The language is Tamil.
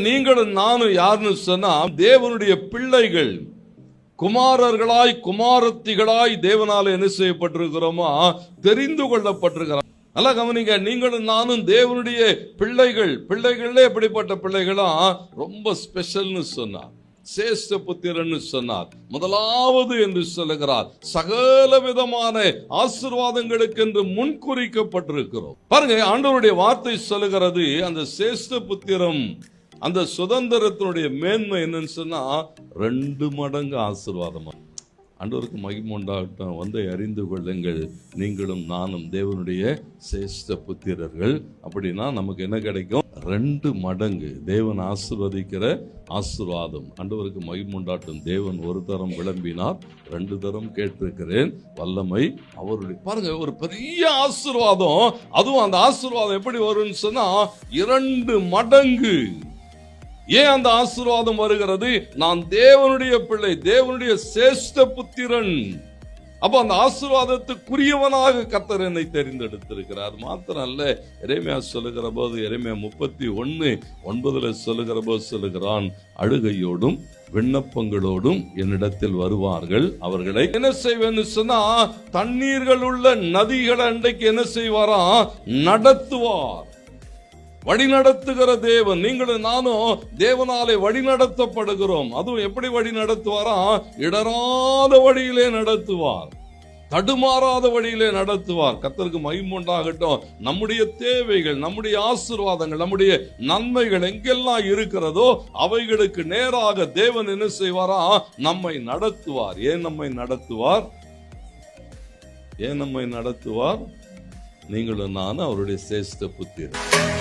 நீங்களும் நானும் யாருன்னு சொன்னா தேவனுடைய பிள்ளைகள், குமாரர்களாய் குமாரத்திகளாய் தேவனால என்ன செய்யப்பட்டிருக்கிறோமா, தெரிந்து கொள்ளப்பட்டிருக்கிறோம். நல்லா கவனிங்க, நீங்களும் நானும் தேவனுடைய பிள்ளைகள். பிள்ளைகளே எப்படிப்பட்ட பிள்ளைகளா, ரொம்ப ஸ்பெஷல்னு சொன்னார், சேஷ்ட புத்திரன் சொன்னார். முதலாவது என்று சொல்லுகிறார், சகல விதமான ஆசீர்வாதங்களுக்கு என்று முன்குறிக்கப்பட்டிருக்கிறோம். பாருங்க, ஆண்டவருடைய வார்த்தை சொல்லுகிறது, அந்த சேஷ்ட புத்திரம், அந்த சுதந்திரத்தினுடைய மேன்மை என்னன்னு சொன்னா 2 மடங்கு ஆசீர்வாதமா. ஆண்டவருக்கு மகிமை உண்டாகட்டும். வந்து அறிந்து கொள்ளுங்கள், நீங்களும் நானும் தேவனுடைய சேஷ்ட புத்திரர்கள். அப்படின்னா நமக்கு என்ன கிடைக்கும்? 2 மடங்கு தேவன் ஆசீர்வதிக்கிற ஆசீர்வாதம். ஆண்டவருக்கு மகிமை உண்டாகட்டும். தேவன் ஒரு தரம் விளம்பினார், 2 தரம் கேட்டிருக்கிறேன், வல்லமை அவருடைய. பாருங்க, ஒரு பெரிய ஆசீர்வாதம். அதுவும் அந்த ஆசீர்வாதம் எப்படி வரும்னு சொன்னா 2 மடங்கு. ஏன் அந்த ஆசீர்வாதம் வருகிறது? நான் தேவனுடைய பிள்ளை, தேவனுடைய சேஷ்ட புத்திரன். அப்ப அந்த ஆசீர்வாதத்துக்குரியவனாக கர்த்தர் என்னை தெரிந்தெடுத்திருக்கிறார். மாத்திரம் அல்ல, எரேமியா சொல்லுகிற போது, எரேமியா 31:9 சொல்லுகிற போது சொல்லுகிறான், அழுகையோடும் விண்ணப்பங்களோடும் என்னிடத்தில் வருவார்கள், அவர்களை என்ன செய்வேன்னு சொன்னா தண்ணீர்கள் உள்ள நதிகளை அன்றைக்கு என்ன செய்வாரா, நடத்துவார். வழி நடத்துகிற தேவன். நீங்களும் நானும் தேவனாலே வழி நடத்தப்படுகிறோம். அதுவும் எப்படி வழி நடத்துவாரா, இடராத வழியிலே நடத்துவார், தடுமாறாத வழியிலே நடத்துவார். கர்த்தருக்கு மகிமை உண்டாகட்டும். நம்முடைய தேவைகள், நம்முடைய ஆசீர்வாதங்கள், நம்முடைய நன்மைகள் எங்கெல்லாம் இருக்கிறதோ அவைகளுக்கு நேராக தேவன் என்ன செய்வாரா, நம்மை நடத்துவார். ஏன் நம்மை நடத்துவார்? ஏன் நம்மை நடத்துவார்? நீங்களும் நானும் அவருடைய சேஷ்ட புத்திரர்.